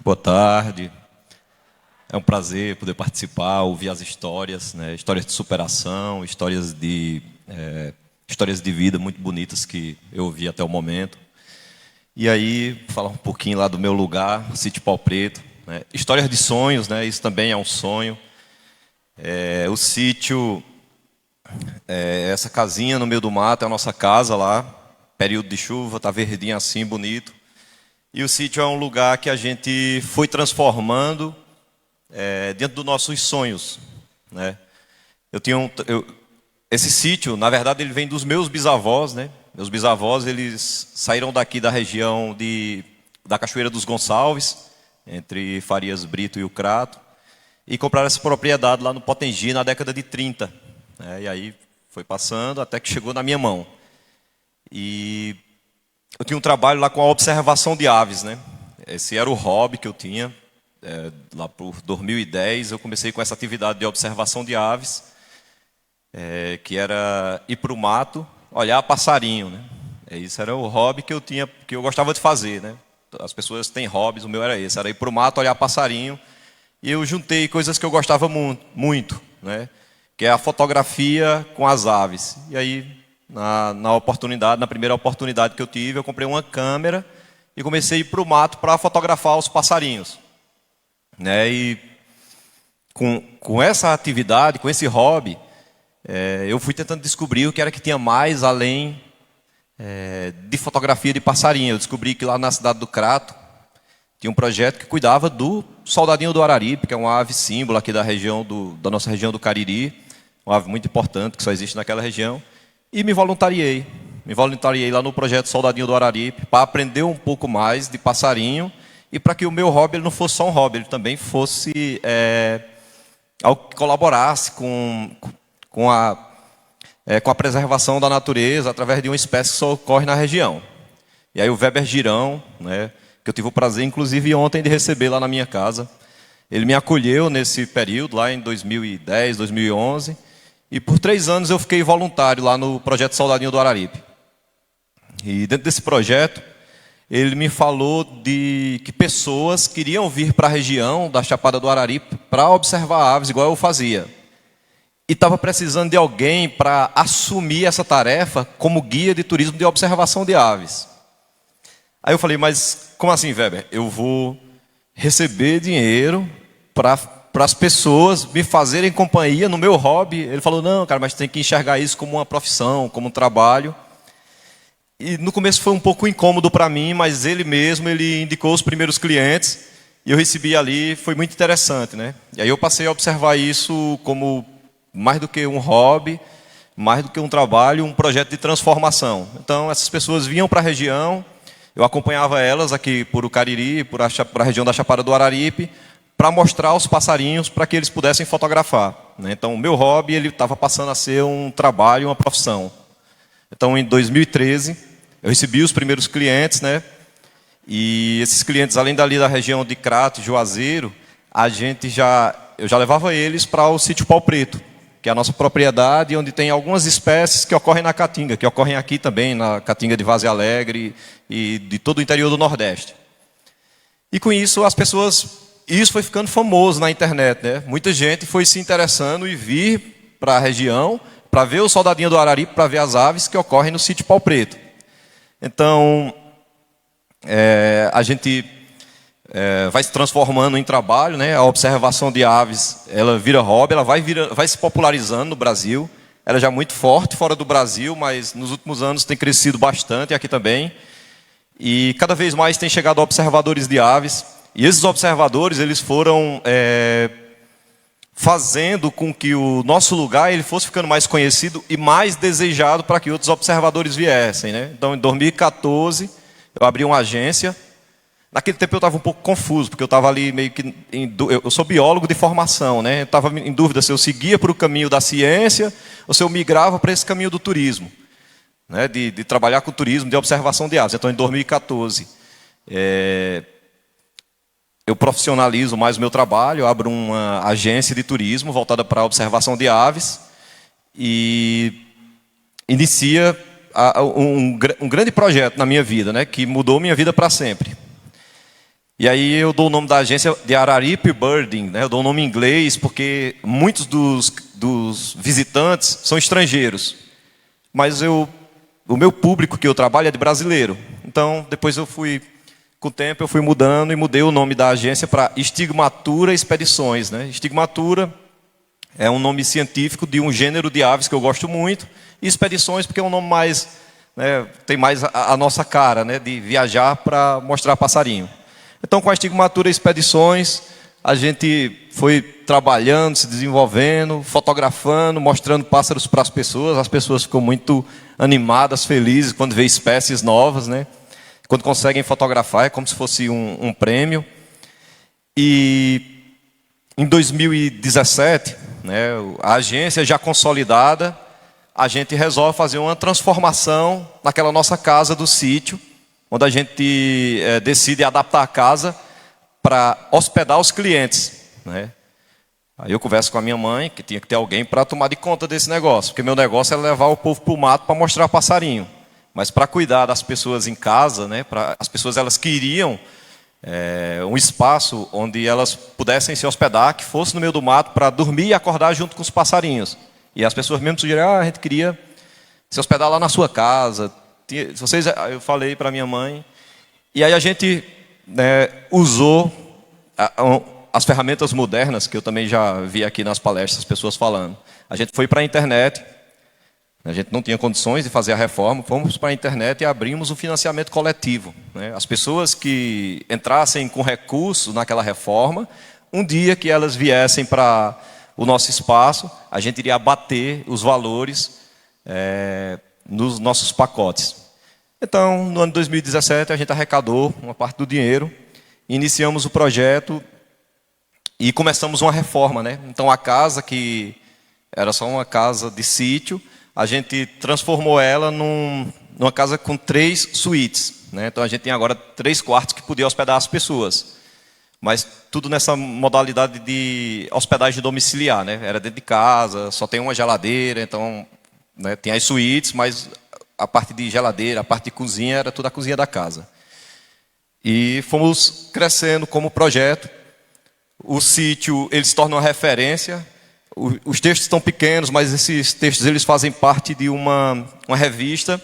Boa tarde. É um prazer poder participar, ouvir as histórias, né? Histórias de superação, histórias de vida muito bonitas que eu ouvi até o momento. E aí, falar um pouquinho lá do meu lugar, Sítio Pau Preto, né? Histórias de sonhos, né? Isso também é um sonho. O sítio, essa casinha no meio do mato, é a nossa casa lá. Período de chuva, tá verdinho assim, bonito. E o sítio é um lugar que a gente foi transformando dentro dos nossos sonhos, né? Esse sítio, na verdade, ele vem dos meus bisavós, né? Meus bisavós, eles saíram daqui da região da Cachoeira dos Gonçalves, entre Farias Brito e o Crato, e compraram essa propriedade lá no Potengi na década de 30, né? E aí foi passando até que chegou na minha mão. E eu tinha um trabalho lá com a observação de aves, né? Esse era o hobby que eu tinha. Lá por 2010 eu comecei com essa atividade de observação de aves, que era ir para o mato, olhar passarinho, né? Isso era o hobby que eu tinha, que eu gostava de fazer, né? As pessoas têm hobbies, o meu era esse, era ir para o mato, olhar passarinho. E eu juntei coisas que eu gostava muito, né? Que é a fotografia com as aves. E aí, na primeira oportunidade que eu tive, eu comprei uma câmera e comecei a ir para o mato para fotografar os passarinhos, né? E com essa atividade, com esse hobby, eu fui tentando descobrir o que era que tinha mais além de fotografia de passarinho. Eu descobri que lá na cidade do Crato tinha um projeto que cuidava do soldadinho do Araripe, que é uma ave símbolo aqui da nossa região do Cariri, uma ave muito importante que só existe naquela região. E me voluntariei lá no projeto Soldadinho do Araripe para aprender um pouco mais de passarinho e para que o meu hobby ele não fosse só um hobby, ele também fosse algo que colaborasse com a preservação da natureza através de uma espécie que só ocorre na região. E aí o Weber Girão, né, que eu tive o prazer, inclusive, ontem de receber lá na minha casa, ele me acolheu nesse período, lá em 2010, 2011, e por 3 anos eu fiquei voluntário lá no projeto Soldadinho do Araripe. E dentro desse projeto, ele me falou de que pessoas queriam vir para a região da Chapada do Araripe para observar aves, igual eu fazia. E estava precisando de alguém para assumir essa tarefa como guia de turismo de observação de aves. Aí eu falei, mas como assim, Weber? Eu vou receber dinheiro para as pessoas me fazerem companhia no meu hobby? Ele falou, não, cara, mas tem que enxergar isso como uma profissão, como um trabalho. E no começo foi um pouco incômodo para mim, mas ele indicou os primeiros clientes e eu recebi ali, foi muito interessante, né? E aí eu passei a observar isso como mais do que um hobby, mais do que um trabalho, um projeto de transformação. Então essas pessoas vinham para a região, eu acompanhava elas aqui por o Cariri, por a região da Chapada do Araripe, para mostrar os passarinhos para que eles pudessem fotografar, né? Então o meu hobby ele estava passando a ser um trabalho, uma profissão. Então, em 2013, eu recebi os primeiros clientes, né? E esses clientes, além dali da região de Crato, Juazeiro, eu já levava eles para o Sítio Pau Preto, que é a nossa propriedade, onde tem algumas espécies que ocorrem na Caatinga, que ocorrem aqui também, na Caatinga de Várzea Alegre e de todo o interior do Nordeste. E com isso, isso foi ficando famoso na internet, né? Muita gente foi se interessando e vir para a região para ver o Soldadinho do Araripe, para ver as aves que ocorrem no Sítio Pau Preto. Então, a gente vai se transformando em trabalho, né? A observação de aves, ela vira hobby, ela vai se popularizando no Brasil. Ela já é muito forte fora do Brasil, mas nos últimos anos tem crescido bastante aqui também. E cada vez mais tem chegado observadores de aves. E esses observadores, eles foram fazendo com que o nosso lugar ele fosse ficando mais conhecido e mais desejado para que outros observadores viessem, né? Então, em 2014, eu abri uma agência. Naquele tempo eu estava um pouco confuso, porque eu estava ali meio que... Eu sou biólogo de formação, né? Eu estava em dúvida se eu seguia para o caminho da ciência ou se eu migrava para esse caminho do turismo, né? De trabalhar com turismo, de observação de aves. Então, em 2014... eu profissionalizo mais o meu trabalho, eu abro uma agência de turismo voltada para a observação de aves e inicia um grande projeto na minha vida, né, que mudou minha vida para sempre. E aí eu dou o nome da agência de Araripe Birding, né? Eu dou o nome em inglês porque muitos dos visitantes são estrangeiros. Mas o meu público que eu trabalho é de brasileiro. Então, depois com o tempo eu fui mudando e mudei o nome da agência para Stigmatura Expedições, né? Stigmatura é um nome científico de um gênero de aves que eu gosto muito. E Expedições porque é um nome mais, né, tem mais a nossa cara, né, de viajar para mostrar passarinho. Então, com a Stigmatura Expedições, a gente foi trabalhando, se desenvolvendo, fotografando, mostrando pássaros para as pessoas ficam muito animadas, felizes quando vê espécies novas, né? Quando conseguem fotografar, é como se fosse um prêmio. E em 2017, né, a agência já consolidada, a gente resolve fazer uma transformação naquela nossa casa do sítio, onde a gente decide adaptar a casa para hospedar os clientes, né? Aí eu converso com a minha mãe, que tinha que ter alguém para tomar de conta desse negócio, porque meu negócio é levar o povo para o mato para mostrar passarinho. Mas para cuidar das pessoas em casa, né, as pessoas elas queriam um espaço onde elas pudessem se hospedar, que fosse no meio do mato para dormir e acordar junto com os passarinhos. E as pessoas mesmo sugeriram, a gente queria se hospedar lá na sua casa. Eu falei para minha mãe, e aí a gente, né, usou as ferramentas modernas, que eu também já vi aqui nas palestras, as pessoas falando. A gente foi para a internet, a gente não tinha condições de fazer a reforma, fomos para a internet e abrimos o financiamento coletivo, né? As pessoas que entrassem com recursos naquela reforma, um dia que elas viessem para o nosso espaço, a gente iria abater os valores nos nossos pacotes. Então, no ano de 2017, a gente arrecadou uma parte do dinheiro, iniciamos o projeto e começamos uma reforma, né? Então, a casa que era só uma casa de sítio, a gente transformou ela numa casa com 3 suítes, né? Então, a gente tem agora 3 quartos que podia hospedar as pessoas. Mas tudo nessa modalidade de hospedagem domiciliar, né? Era dentro de casa, só tem uma geladeira, então, né, tem as suítes, mas a parte de geladeira, a parte de cozinha, era toda a cozinha da casa. E fomos crescendo como projeto. O sítio, ele se torna uma referência. Os textos estão pequenos, mas esses textos eles fazem parte de uma revista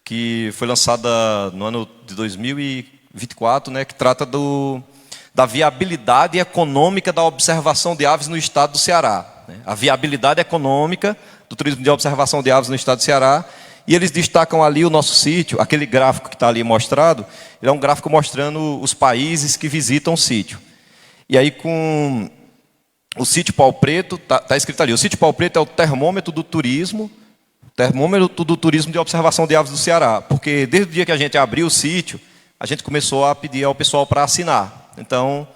que foi lançada no ano de 2024, né, que trata da viabilidade econômica da observação de aves no estado do Ceará, né? A viabilidade econômica do turismo de observação de aves no estado do Ceará. E eles destacam ali o nosso sítio, aquele gráfico que está ali mostrado, ele é um gráfico mostrando os países que visitam o sítio. E aí com o sítio Pau Preto, está escrito ali, o sítio Pau Preto é o termômetro do turismo de observação de aves do Ceará. Porque desde o dia que a gente abriu o sítio, a gente começou a pedir ao pessoal para assinar. Então,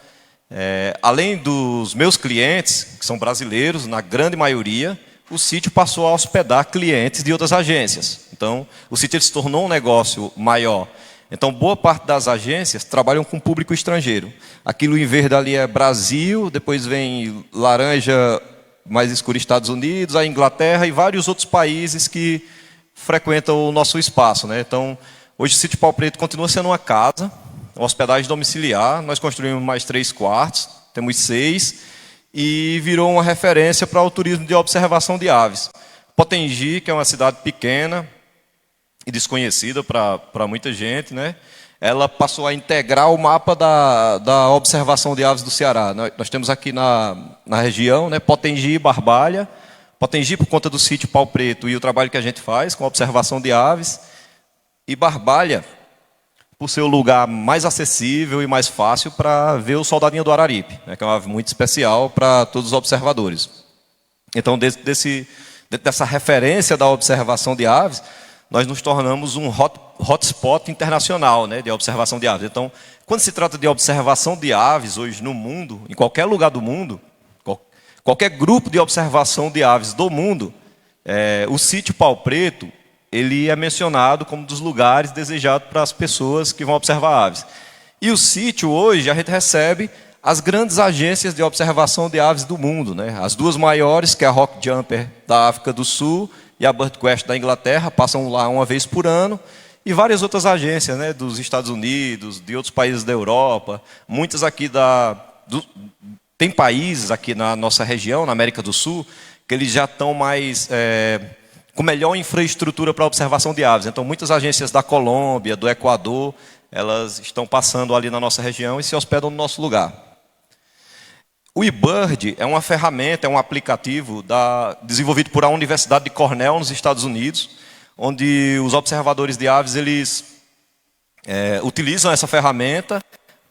além dos meus clientes, que são brasileiros, na grande maioria, o sítio passou a hospedar clientes de outras agências. Então, o sítio se tornou um negócio maior. Então, boa parte das agências trabalham com público estrangeiro. Aquilo em verde ali é Brasil, depois vem laranja mais escuro Estados Unidos, a Inglaterra e vários outros países que frequentam o nosso espaço, né? Então, hoje o sítio Pau Preto continua sendo uma casa, uma hospedagem domiciliar. Nós construímos mais 3 quartos, temos 6, e virou uma referência para o turismo de observação de aves. Potengi, que é uma cidade pequena e desconhecida para muita gente, né? Ela passou a integrar o mapa da observação de aves do Ceará. Nós temos aqui na região, né, Potengi e Barbalha. Potengi por conta do sítio Pau Preto e o trabalho que a gente faz com a observação de aves. E Barbalha, por ser o lugar mais acessível e mais fácil para ver o soldadinho do Araripe, né, que é uma ave muito especial para todos os observadores. Então, dessa referência da observação de aves, nós nos tornamos um hotspot internacional, né, de observação de aves. Então, quando se trata de observação de aves hoje no mundo, em qualquer lugar do mundo, qualquer grupo de observação de aves do mundo, o sítio Pau Preto, ele é mencionado como um dos lugares desejados para as pessoas que vão observar aves. E o sítio, hoje, a gente recebe as grandes agências de observação de aves do mundo, né? As 2 maiores, que é a Rock Jumper da África do Sul e a BirdQuest da Inglaterra, passam lá uma vez por ano. e várias outras agências, né, dos Estados Unidos, de outros países da Europa, muitas aqui tem países aqui na nossa região, na América do Sul, que eles já estão mais com melhor infraestrutura para observação de aves. Então, muitas agências da Colômbia, do Equador, elas estão passando ali na nossa região e se hospedam no nosso lugar. O eBird é uma ferramenta, é um aplicativo desenvolvido por a Universidade de Cornell, nos Estados Unidos, onde os observadores de aves eles utilizam essa ferramenta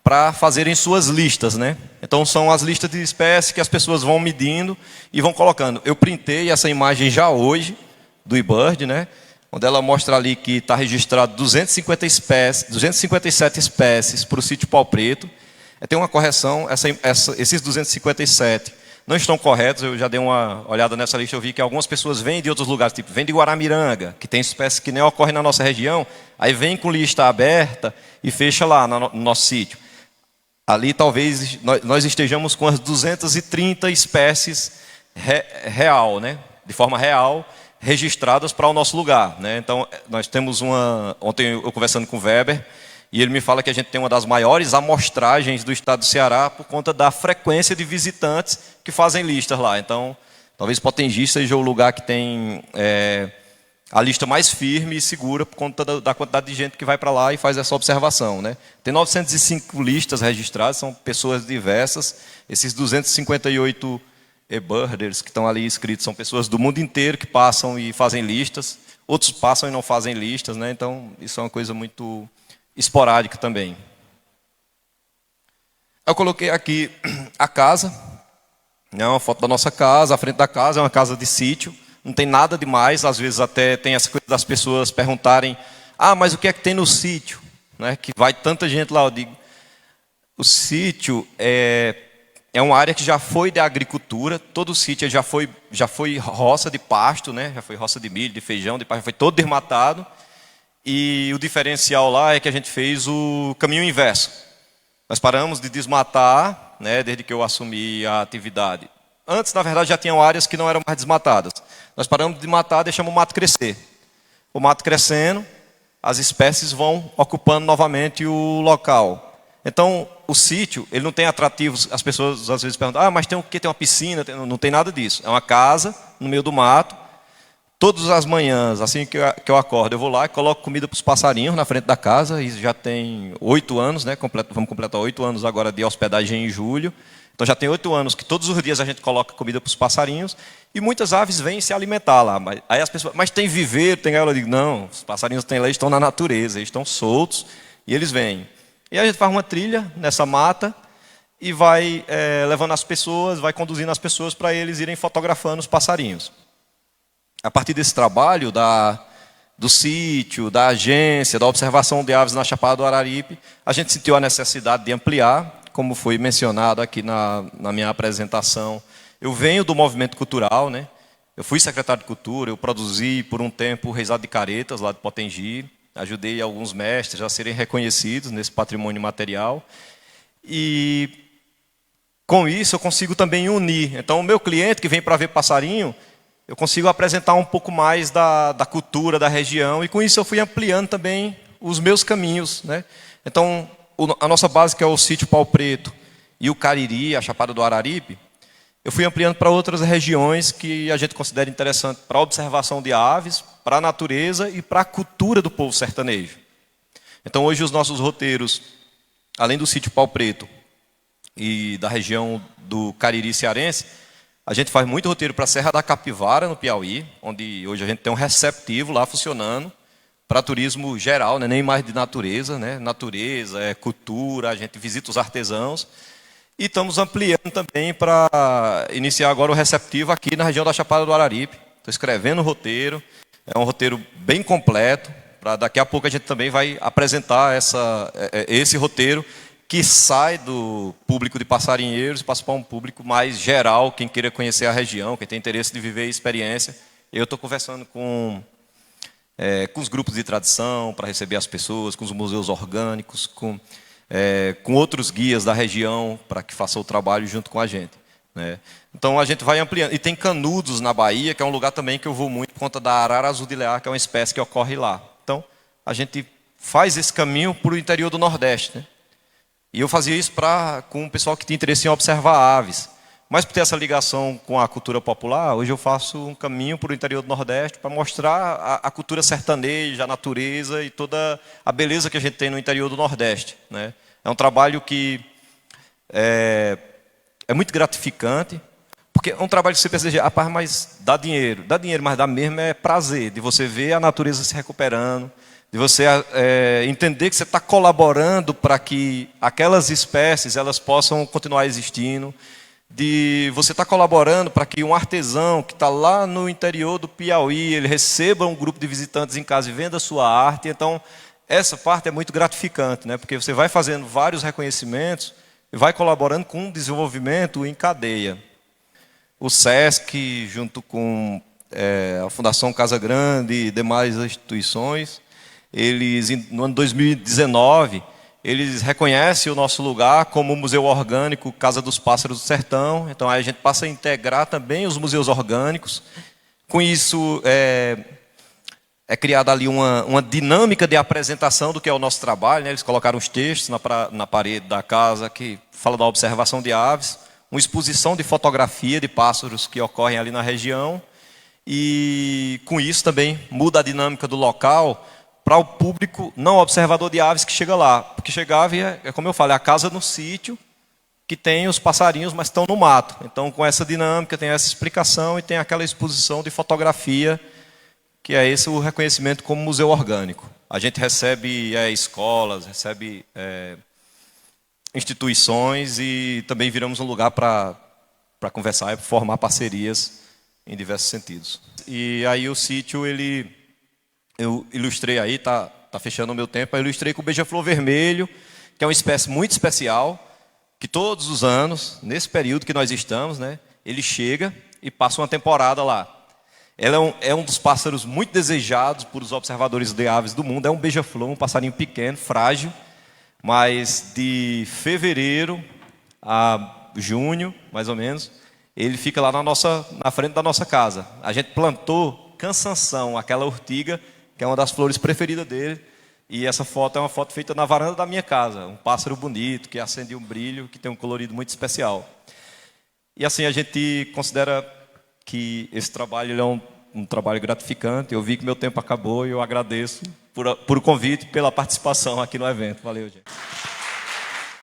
para fazerem suas listas, né? Então são as listas de espécies que as pessoas vão medindo e vão colocando. Eu printei essa imagem já hoje do eBird, né? Onde ela mostra ali que está registrado 257 espécies para o sítio Pau Preto. Tem uma correção, esses 257 não estão corretos. Eu já dei uma olhada nessa lista, eu vi que algumas pessoas vêm de outros lugares, tipo, vêm de Guaramiranga, que tem espécies que nem ocorrem na nossa região, aí vem com lista aberta e fecha lá no nosso sítio. Ali talvez nós estejamos com as 230 espécies real, né? De forma real, registradas para o nosso lugar, né? Então, nós temos ontem eu conversando com o Weber, e ele me fala que a gente tem uma das maiores amostragens do estado do Ceará por conta da frequência de visitantes que fazem listas lá. Então, talvez Potengi seja o lugar que tem a lista mais firme e segura por conta da quantidade de gente que vai para lá e faz essa observação, né? Tem 905 listas registradas, são pessoas diversas. Esses 258 eBirders que estão ali inscritos são pessoas do mundo inteiro que passam e fazem listas. Outros passam e não fazem listas, né? Então, isso é uma coisa muito esporádica também. Eu coloquei aqui a casa, né? Uma foto da nossa casa, a frente da casa é uma casa de sítio. Não tem nada demais, às vezes até tem essa coisa das pessoas perguntarem: ah, mas o que é que tem no sítio? Né? Que vai tanta gente lá. Eu digo, o sítio é uma área que já foi de agricultura, todo o sítio já foi roça de pasto, né? Já foi roça de milho, de feijão, de pasto, foi todo desmatado. E o diferencial lá é que a gente fez o caminho inverso. Nós paramos de desmatar, né, desde que eu assumi a atividade. Antes, na verdade, já tinham áreas que não eram mais desmatadas. Nós paramos de matar, deixamos o mato crescer. O mato crescendo, as espécies vão ocupando novamente o local. Então, o sítio, ele não tem atrativos. As pessoas às vezes perguntam: ah, mas tem o quê? Tem uma piscina? Não tem nada disso. É uma casa no meio do mato. Todas as manhãs, assim que eu acordo, eu vou lá e coloco comida para os passarinhos na frente da casa. Isso já tem 8 anos, né? Vamos completar 8 anos agora de hospedagem em julho. Então já tem 8 anos que todos os dias a gente coloca comida para os passarinhos. E muitas aves vêm se alimentar lá. Aí as pessoas: mas tem viveiro, tem gaiola? Eu digo: não, os passarinhos têm lá, eles estão na natureza, eles estão soltos e eles vêm. E a gente faz uma trilha nessa mata e vai levando as pessoas, vai conduzindo as pessoas para eles irem fotografando os passarinhos. A partir desse trabalho do sítio, da agência, da observação de aves na Chapada do Araripe, a gente sentiu a necessidade de ampliar, como foi mencionado aqui na minha apresentação. Eu venho do movimento cultural, né? Eu fui secretário de cultura, eu produzi por um tempo o Reisado de Caretas, lá de Potengi, ajudei alguns mestres a serem reconhecidos nesse patrimônio material. E com isso eu consigo também unir. Então o meu cliente que vem para ver passarinho, eu consigo apresentar um pouco mais da cultura da região, e com isso eu fui ampliando também os meus caminhos, né? Então, a nossa base, que é o sítio Pau Preto e o Cariri, a Chapada do Araripe, eu fui ampliando para outras regiões que a gente considera interessante para a observação de aves, para a natureza e para a cultura do povo sertanejo. Então, hoje os nossos roteiros, além do sítio Pau Preto e da região do Cariri cearense, a gente faz muito roteiro para a Serra da Capivara, no Piauí, onde hoje a gente tem um receptivo lá funcionando para turismo geral, né? Nem mais de natureza, né? Natureza, cultura, a gente visita os artesãos. E estamos ampliando também para iniciar agora o receptivo aqui na região da Chapada do Araripe. Estou escrevendo o roteiro, é um roteiro bem completo. Daqui a pouco a gente também vai apresentar esse roteiro, que sai do público de passarinheiros e passa para um público mais geral, quem queira conhecer a região, quem tem interesse de viver a experiência. Eu estou conversando com os grupos de tradição para receber as pessoas, com os museus orgânicos, com outros guias da região para que façam o trabalho junto com a gente, né? Então a gente vai ampliando. E tem Canudos na Bahia, que é um lugar também que eu vou muito por conta da arara azul de lear, que é uma espécie que ocorre lá. Então a gente faz esse caminho para o interior do Nordeste, né? E eu fazia isso com o pessoal que tinha interesse em observar aves. Mas por ter essa ligação com a cultura popular, hoje eu faço um caminho para o interior do Nordeste para mostrar a cultura sertaneja, a natureza e toda a beleza que a gente tem no interior do Nordeste, né? É um trabalho que é muito gratificante, porque é um trabalho que você pensa, rapaz, mas dá dinheiro, mas dá mesmo é prazer, de você ver a natureza se recuperando, de você entender que você está colaborando para que aquelas espécies elas possam continuar existindo, de você estar colaborando para que um artesão que está lá no interior do Piauí, ele receba um grupo de visitantes em casa e venda a sua arte. Então, essa parte é muito gratificante, né? Porque você vai fazendo vários reconhecimentos e vai colaborando com um desenvolvimento em cadeia. O SESC, junto com a Fundação Casa Grande e demais instituições, eles, no ano 2019, eles reconhecem o nosso lugar como Museu Orgânico Casa dos Pássaros do Sertão. Então, aí a gente passa a integrar também os museus orgânicos. Com isso, é criada ali uma dinâmica de apresentação do que é o nosso trabalho, né? Eles colocaram os textos na parede da casa que fala da observação de aves, uma exposição de fotografia de pássaros que ocorrem ali na região. E, com isso, também muda a dinâmica do local para o público não observador de aves que chega lá. Porque chega ave como eu falei, a casa no sítio, que tem os passarinhos, mas estão no mato. Então, com essa dinâmica, tem essa explicação e tem aquela exposição de fotografia, que é esse o reconhecimento como museu orgânico. A gente recebe escolas, recebe instituições e também viramos um lugar para conversar e formar parcerias em diversos sentidos. E aí o sítio, eu ilustrei aí, tá fechando o meu tempo, eu ilustrei com o beija-flor vermelho, que é uma espécie muito especial, que todos os anos, nesse período que nós estamos, né, ele chega e passa uma temporada lá. Ela é um dos pássaros muito desejados por os observadores de aves do mundo, é um beija-flor, um passarinho pequeno, frágil, mas de fevereiro a junho, mais ou menos, ele fica lá na frente da nossa casa. A gente plantou cansanção, aquela urtiga, que é uma das flores preferidas dele, e essa foto é uma foto feita na varanda da minha casa, um pássaro bonito, que acende um brilho, que tem um colorido muito especial. E assim, a gente considera que esse trabalho ele é um trabalho gratificante. Eu vi que meu tempo acabou e eu agradeço por o convite e pela participação aqui no evento. Valeu, gente.